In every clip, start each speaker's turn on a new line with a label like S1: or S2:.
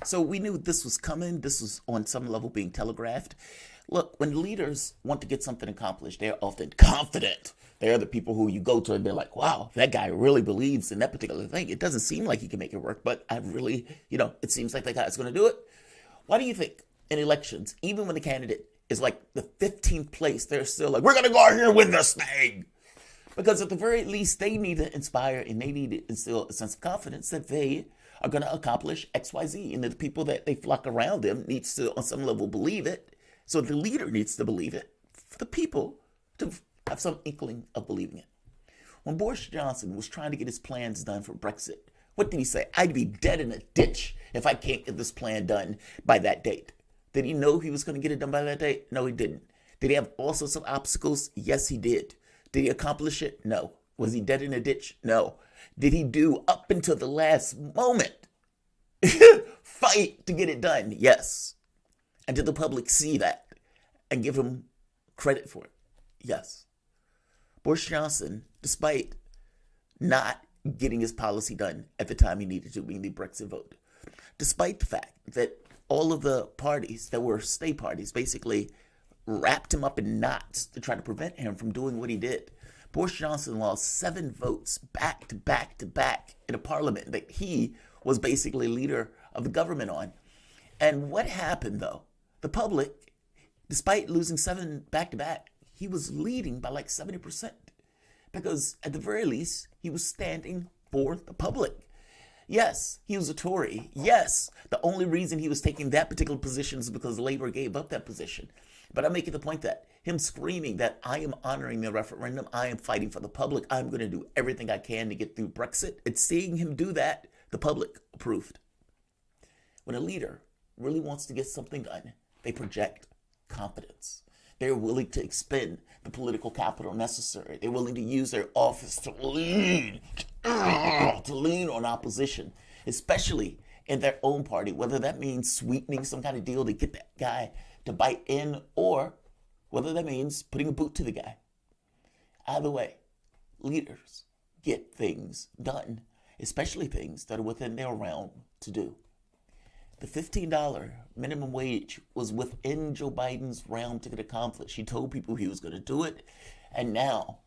S1: So we knew this was coming. This was on some level being telegraphed. Look, when leaders want to get something accomplished, they're often confident. They're the people who you go to and they're like, wow, that guy really believes in that particular thing. It doesn't seem like he can make it work, but I really, it seems like that guy's going to do it. Why do you think in elections, even when the candidate is like the 15th place, they're still like, we're going to go out here and win this thing? Because at the very least, they need to inspire and they need to instill a sense of confidence that they are going to accomplish X, Y, Z. And that the people that they flock around them needs to, on some level, believe it. So the leader needs to believe it for the people to have some inkling of believing it. When Boris Johnson was trying to get his plans done for Brexit, what did he say? I'd be dead in a ditch if I can't get this plan done by that date. Did he know he was going to get it done by that date? No, he didn't. Did he have all sorts of obstacles? Yes, he did. Did he accomplish it? No. Was he dead in a ditch? No. Did he do up until the last moment fight to get it done? Yes. And did the public see that and give him credit for it? Yes. Boris Johnson, despite not getting his policy done at the time he needed to, being the Brexit vote, despite the fact that all of the parties that were stay parties basically wrapped him up in knots to try to prevent him from doing what he did. Boris Johnson lost 7 votes back to back to back in a parliament that he was basically leader of the government on. And what happened, though? The public, despite losing 7 back to back, he was leading by like 70%. Because at the very least, he was standing for the public. Yes, he was a Tory. Yes, the only reason he was taking that particular position is because Labour gave up that position. But I'm making the point that him screaming that I am honoring the referendum, I am fighting for the public, I'm going to do everything I can to get through Brexit, it's seeing him do that, the public approved. When a leader really wants to get something done, they project confidence. They're willing to expend the political capital necessary. They're willing to use their office to lean on opposition, especially in their own party, whether that means sweetening some kind of deal to get that guy to bite in, or whether that means putting a boot to the guy. Either way, leaders get things done, especially things that are within their realm to do. The $15 minimum wage was within Joe Biden's realm to get accomplished. He told people he was going to do it, and now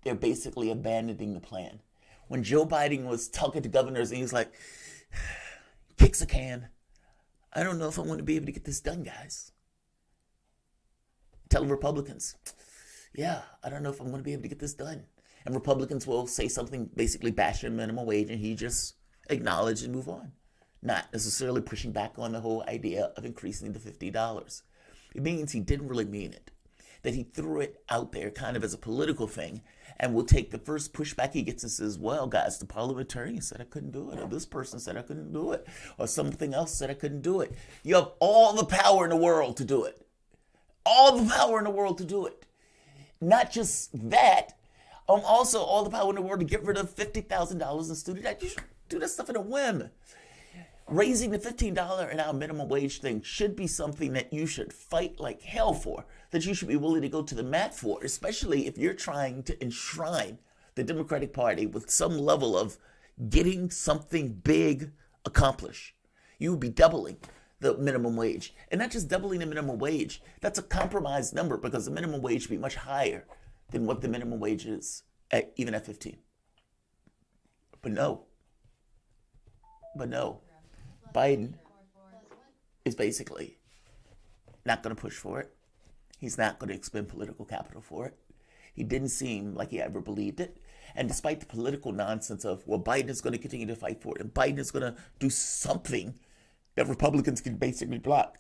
S1: they're basically abandoning the plan. When Joe Biden was talking to governors, and he was like, kicks a can. I don't know if I'm going to be able to get this done, guys. Tell Republicans, yeah, I don't know if I'm going to be able to get this done. And Republicans will say something basically bashing minimum wage, and he just acknowledge and move on. Not necessarily pushing back on the whole idea of increasing the $50. It means he didn't really mean it. That he threw it out there kind of as a political thing and will take the first pushback he gets and says, well, guys, the parliamentarian said I couldn't do it, or this person said I couldn't do it, or something else said I couldn't do it. You have all the power in the world to do it. All the power in the world to do it. Not just that, also all the power in the world to get rid of $50,000 in student debt. You should do that stuff in a whim. Raising the $15 an hour minimum wage thing should be something that you should fight like hell for, that you should be willing to go to the mat for, especially if you're trying to enshrine the Democratic Party with some level of getting something big accomplished. You would be doubling the minimum wage. And not just doubling the minimum wage, that's a compromised number because the minimum wage should be much higher than what the minimum wage is, even at 15. But no. Biden is basically not going to push for it. He's not going to expend political capital for it. He didn't seem like he ever believed it. And despite the political nonsense of, well, Biden is going to continue to fight for it, and Biden is going to do something that Republicans can basically block,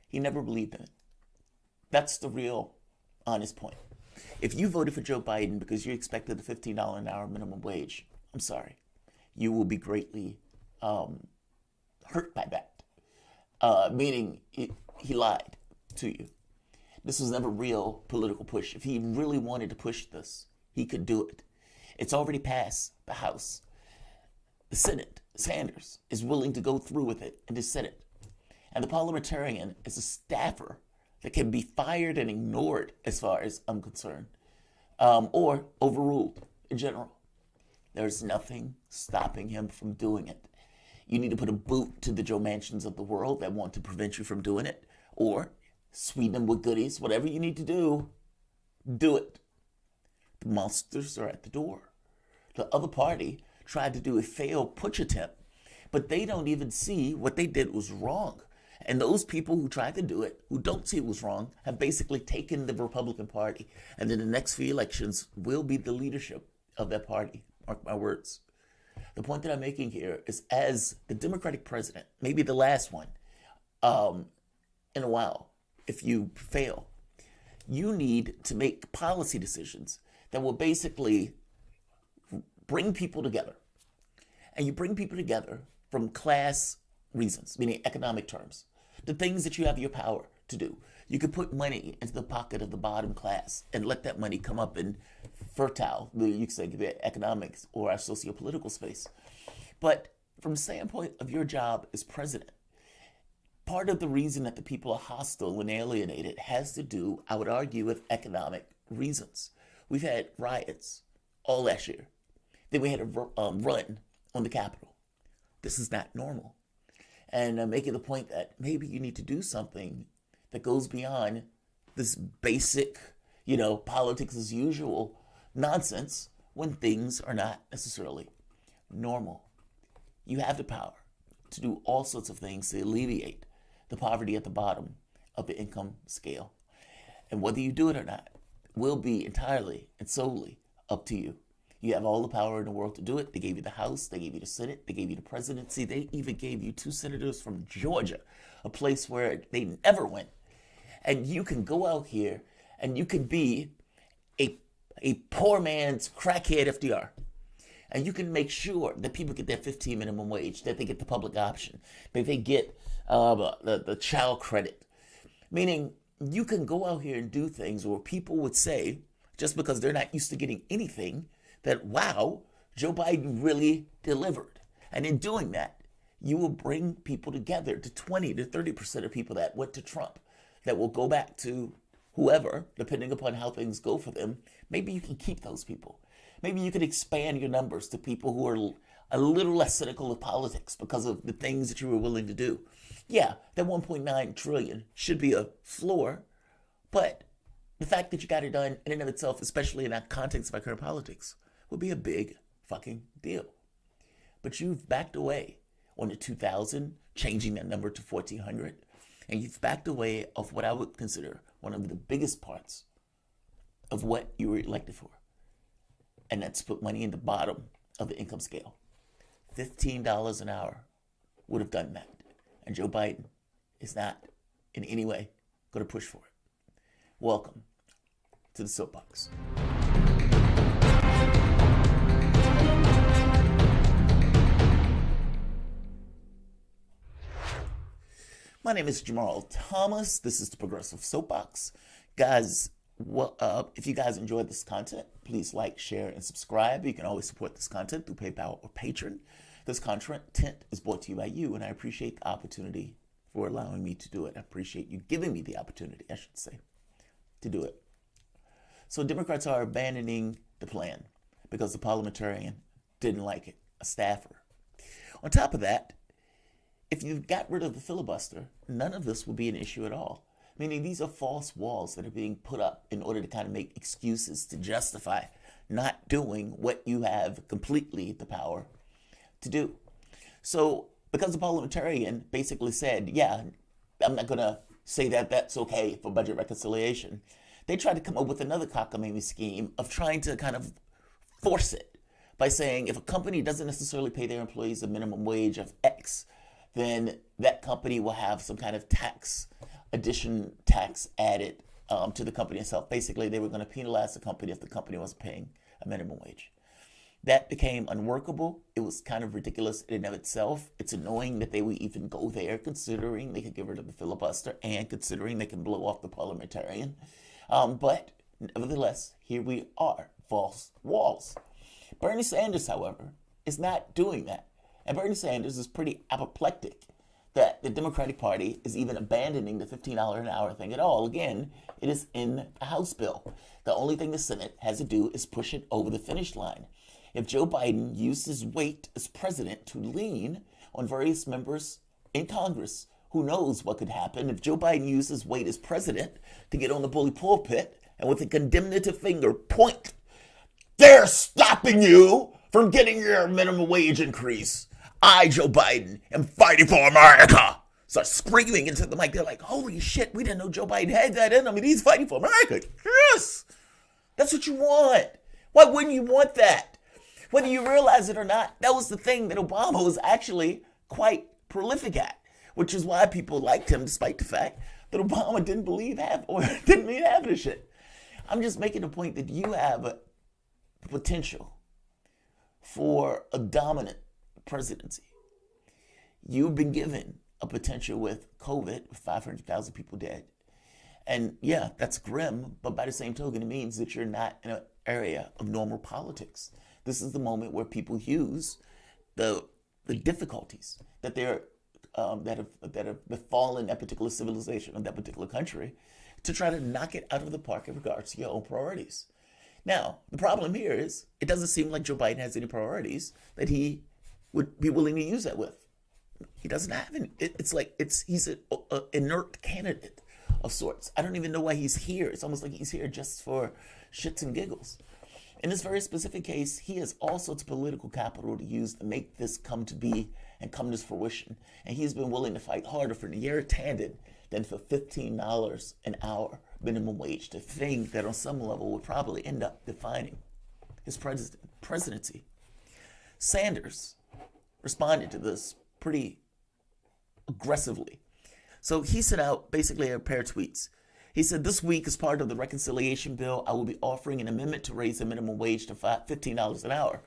S1: he never believed in it. That's the real honest point. If you voted for Joe Biden because you expected the $15 an hour minimum wage, I'm sorry. You will be greatly hurt by that. Meaning he lied to you. This was never real political push. If he really wanted to push this, he could do it. It's already passed the House. The Senate, Sanders, is willing to go through with it in the Senate. And the parliamentarian is a staffer that can be fired and ignored as far as I'm concerned, or overruled in general. There's nothing stopping him from doing it. You need to put a boot to the Joe Manchins of the world that want to prevent you from doing it, or sweeten them with goodies. Whatever you need to do it. The monsters are at the door. The other party tried to do a failed putsch attempt, but they don't even see what they did was wrong. And those people who tried to do it, who don't see it was wrong, have basically taken the Republican Party. And in the next few elections will be the leadership of that party. Mark my words. The point that I'm making here is, as the Democratic president, maybe the last one in a while, if you fail, you need to make policy decisions that will basically bring people together. And you bring people together from class reasons, meaning economic terms, the things that you have your power to do. You could put money into the pocket of the bottom class and let that money come up in fertile, you could say, the economics or our socio-political space. But from the standpoint of your job as president, part of the reason that the people are hostile and alienated has to do, I would argue, with economic reasons. We've had riots all last year. Then we had a run on the Capitol. This is not normal. And I'm making the point that maybe you need to do something that goes beyond this basic, politics as usual nonsense when things are not necessarily normal. You have the power to do all sorts of things to alleviate the poverty at the bottom of the income scale. And whether you do it or not will be entirely and solely up to you. You have all the power in the world to do it. They gave you the House, they gave you the Senate, they gave you the presidency, they even gave you 2 senators from Georgia, a place where they never went. And you can go out here and you can be a poor man's crackhead FDR. And you can make sure that people get their 15 minimum wage, that they get the public option, that they get the child credit. Meaning, you can go out here and do things where people would say, just because they're not used to getting anything, that, wow, Joe Biden really delivered. And in doing that, you will bring people together, to 20 to 30% of people that went to Trump, that will go back to whoever, depending upon how things go for them. Maybe you can keep those people. Maybe you can expand your numbers to people who are a little less cynical of politics because of the things that you were willing to do. Yeah, that 1.9 trillion should be a floor, but the fact that you got it done in and of itself, especially in that context of our current politics, would be a big fucking deal. But you've backed away on the 2,000, changing that number to 1,400, and you've backed away of what I would consider one of the biggest parts of what you were elected for. And that's put money in the bottom of the income scale. $15 an hour would have done that. And Joe Biden is not in any way going to push for it. Welcome to the Soapbox. My name is Jamarl Thomas. This is the Progressive Soapbox. Guys, if you guys enjoyed this content, please like, share, and subscribe. You can always support this content through PayPal or Patreon. This content is brought to you by you, and I appreciate the opportunity for allowing me to do it. I appreciate you giving me the opportunity, I should say, to do it. So Democrats are abandoning the plan because the parliamentarian didn't like it, a staffer. On top of that, if you got rid of the filibuster, none of this would be an issue at all. Meaning these are false walls that are being put up in order to kind of make excuses to justify not doing what you have completely the power to do. So because the parliamentarian basically said, yeah, I'm not going to say that that's okay for budget reconciliation, they tried to come up with another cockamamie scheme of trying to kind of force it by saying if a company doesn't necessarily pay their employees a minimum wage of X, then that company will have some kind of tax added to the company itself. Basically, they were going to penalize the company if the company wasn't paying a minimum wage. That became unworkable. It was kind of ridiculous in and of itself. It's annoying that they would even go there, considering they could get rid of the filibuster and considering they can blow off the parliamentarian. But nevertheless, here we are, false walls. Bernie Sanders, however, is not doing that. And Bernie Sanders is pretty apoplectic that the Democratic Party is even abandoning the $15 an hour thing at all. Again, it is in a House bill. The only thing the Senate has to do is push it over the finish line. If Joe Biden used his weight as president to lean on various members in Congress who knows what could happen if Joe Biden uses weight as president to get on the bully pulpit and with a condemnative finger point, they're stopping you from getting your minimum wage increase. I, Joe Biden, am fighting for America. Start screaming into the mic. They're like, holy shit, we didn't know Joe Biden had that in him, and he's fighting for America. Yes, that's what you want. Why wouldn't you want that? Whether you realize it or not, that was the thing that Obama was actually quite prolific at, which is why people liked him, despite the fact that Obama didn't believe half of this shit. I'm just making the point that you have a potential for a dominant presidency. You've been given a potential with COVID, with 500,000 people dead. And yeah, that's grim, but by the same token, it means that you're not in an area of normal politics. This is the moment where people use the difficulties that have befallen that particular civilization or that particular country to try to knock it out of the park in regards to your own priorities. Now, the problem here is it doesn't seem like Joe Biden has any priorities that he would be willing to use that with. He doesn't have any. He's an inert candidate of sorts. I don't even know why he's here. It's almost like he's here just for shits and giggles. In this very specific case, he has all sorts of political capital to use to make this come to be and come to fruition. And he's been willing to fight harder for Neera Tanden than for $15 an hour minimum wage, the thing that on some level would probably end up defining his presidency. Sanders responded to this pretty aggressively. So he sent out basically a pair of tweets. He said, this week, as part of the reconciliation bill, I will be offering an amendment to raise the minimum wage to $15 an hour.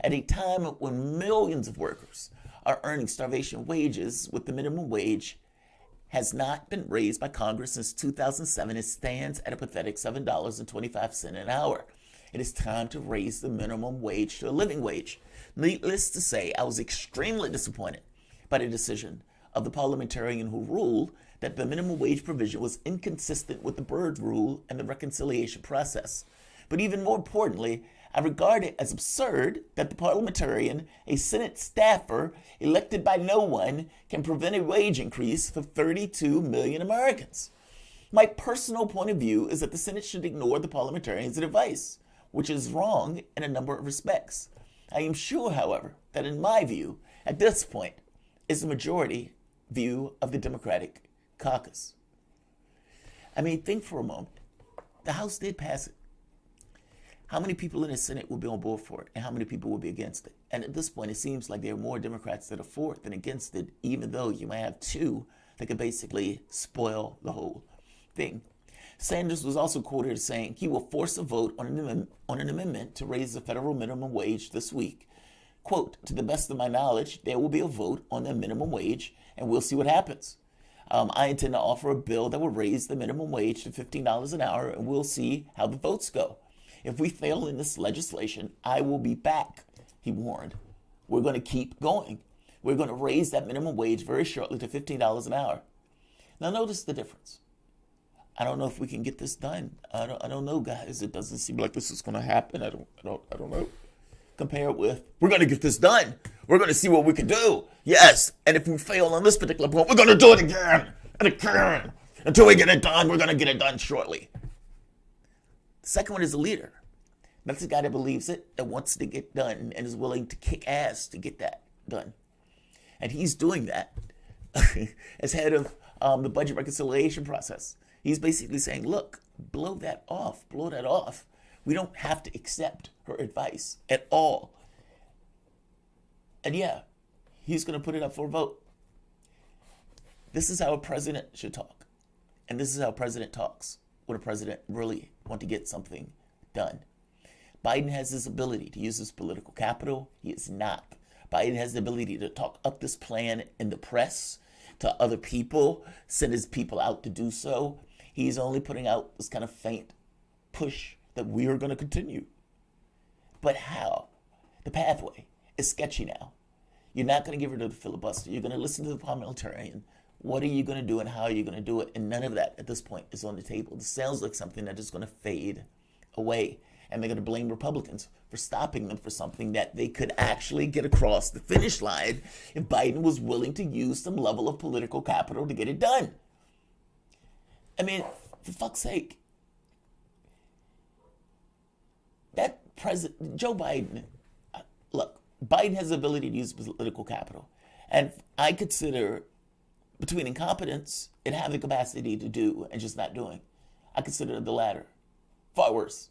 S1: At a time when millions of workers are earning starvation wages, with the minimum wage has not been raised by Congress since 2007. It stands at a pathetic $7.25 an hour. It is time to raise the minimum wage to a living wage. Needless to say, I was extremely disappointed by the decision of the parliamentarian who ruled that the minimum wage provision was inconsistent with the Byrd Rule and the reconciliation process. But even more importantly, I regard it as absurd that the parliamentarian, a Senate staffer elected by no one, can prevent a wage increase for 32 million Americans. My personal point of view is that the Senate should ignore the parliamentarian's advice, which is wrong in a number of respects. I am sure, however, that in my view, at this point, is the majority view of the Democratic caucus. I mean, think for a moment. The House did pass it. How many people in the Senate will be on board for it, and how many people will be against it? And at this point, it seems like there are more Democrats that are for it than against it, even though you might have two that could basically spoil the whole thing. Sanders was also quoted as saying he will force a vote on an amendment to raise the federal minimum wage this week. Quote, to the best of my knowledge, there will be a vote on the minimum wage, and we'll see what happens. I intend to offer a bill that will raise the minimum wage to $15 an hour, and we'll see how the votes go. If we fail in this legislation, I will be back, he warned. We're going to keep going. We're going to raise that minimum wage very shortly to $15 an hour. Now notice the difference. I don't know if we can get this done. I don't know, guys. It doesn't seem like this is going to happen. I don't know. Compare it with, we're going to get this done. We're going to see what we can do. Yes. And if we fail on this particular point, we're going to do it again and again. Until we get it done, we're going to get it done shortly. The second one is a leader. That's the guy that believes it, that wants to get done, and is willing to kick ass to get that done. And he's doing that as head of the budget reconciliation process. He's basically saying, look, blow that off. We don't have to accept her advice at all. And yeah, he's going to put it up for a vote. This is how a president should talk. And this is how a president talks when a president really wants to get something done. Biden has this ability to use his political capital. He is not. Biden has the ability to talk up this plan in the press to other people, send his people out to do so. He's only putting out this kind of faint push that we are going to continue. But how? The pathway is sketchy now. You're not going to get rid of the filibuster. You're going to listen to the parliamentarian. What are you going to do and how are you going to do it? And none of that at this point is on the table. This sounds like something that is going to fade away. And they're going to blame Republicans for stopping them for something that they could actually get across the finish line if Biden was willing to use some level of political capital to get it done. I mean, for fuck's sake. That president, Joe Biden, look, Biden has the ability to use political capital. And I consider, between incompetence and having the capacity to do and just not doing, I consider the latter far worse.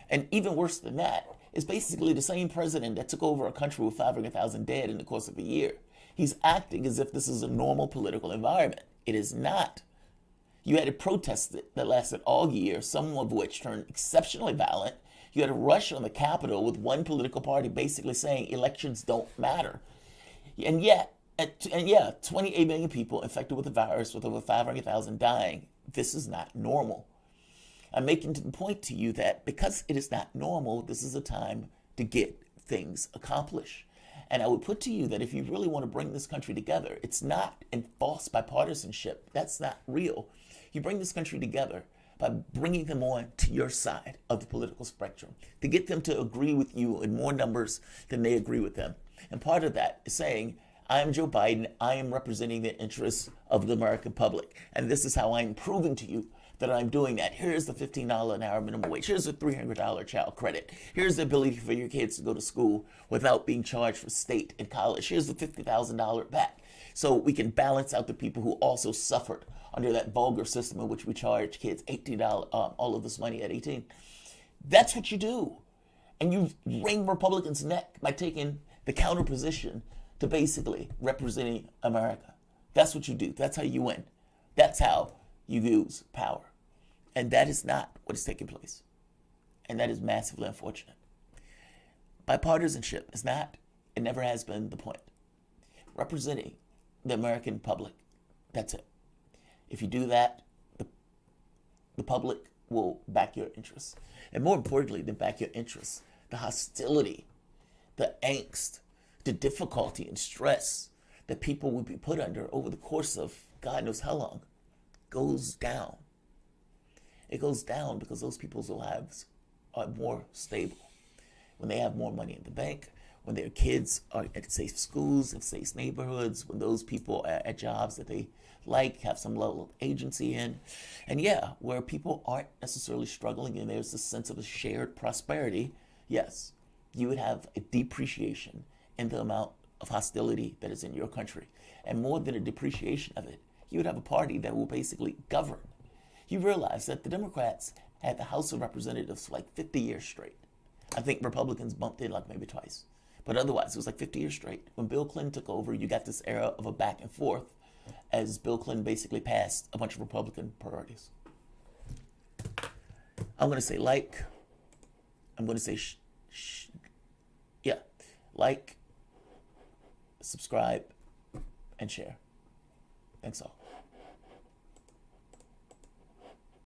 S1: And even worse than that is basically the same president that took over a country with 500,000 dead in the course of a year. He's acting as if this is a normal political environment. It is not. You had a protest that lasted all year, some of which turned exceptionally violent. You had a rush on the Capitol with one political party basically saying elections don't matter. And yet, 28 million people infected with the virus with over 500,000 dying. This is not normal. I'm making the point to you that because it is not normal, this is a time to get things accomplished. And I would put to you that if you really want to bring this country together, it's not in false bipartisanship. That's not real. You bring this country together by bringing them on to your side of the political spectrum, to get them to agree with you in more numbers than they agree with them. And part of that is saying, I am Joe Biden, I am representing the interests of the American public, and this is how I'm proving to you that I'm doing that. Here's the $15 an hour minimum wage. Here's the $300 child credit. Here's the ability for your kids to go to school without being charged for state and college. Here's the $50,000 back. So we can balance out the people who also suffered under that vulgar system in which we charge kids $18, all of this money at 18. That's what you do. And you wring Republicans' neck by taking the counter position to basically representing America. That's what you do. That's how you win. That's how you use power. And that is not what is taking place. And that is massively unfortunate. Bipartisanship is not, it never has been the point. Representing the American public, that's it. If you do that, the public will back your interests. And more importantly than back your interests, the hostility, the angst, the difficulty and stress that people will be put under over the course of God knows how long goes down. It goes down because those people's lives are more stable. When they have more money in the bank, when their kids are at safe schools, in safe neighborhoods, when those people are at jobs that they like, have some level of agency in. And yeah, where people aren't necessarily struggling and there's a sense of a shared prosperity, yes, you would have a depreciation in the amount of hostility that is in your country. And more than a depreciation of it, you would have a party that will basically govern. You realize that the Democrats had the House of Representatives for like 50 years straight. I think Republicans bumped in like maybe twice. But otherwise, it was like 50 years straight. When Bill Clinton took over, you got this era of a back and forth as Bill Clinton basically passed a bunch of Republican priorities. I'm going to say like. I'm going to say like, subscribe, and share. Thanks all.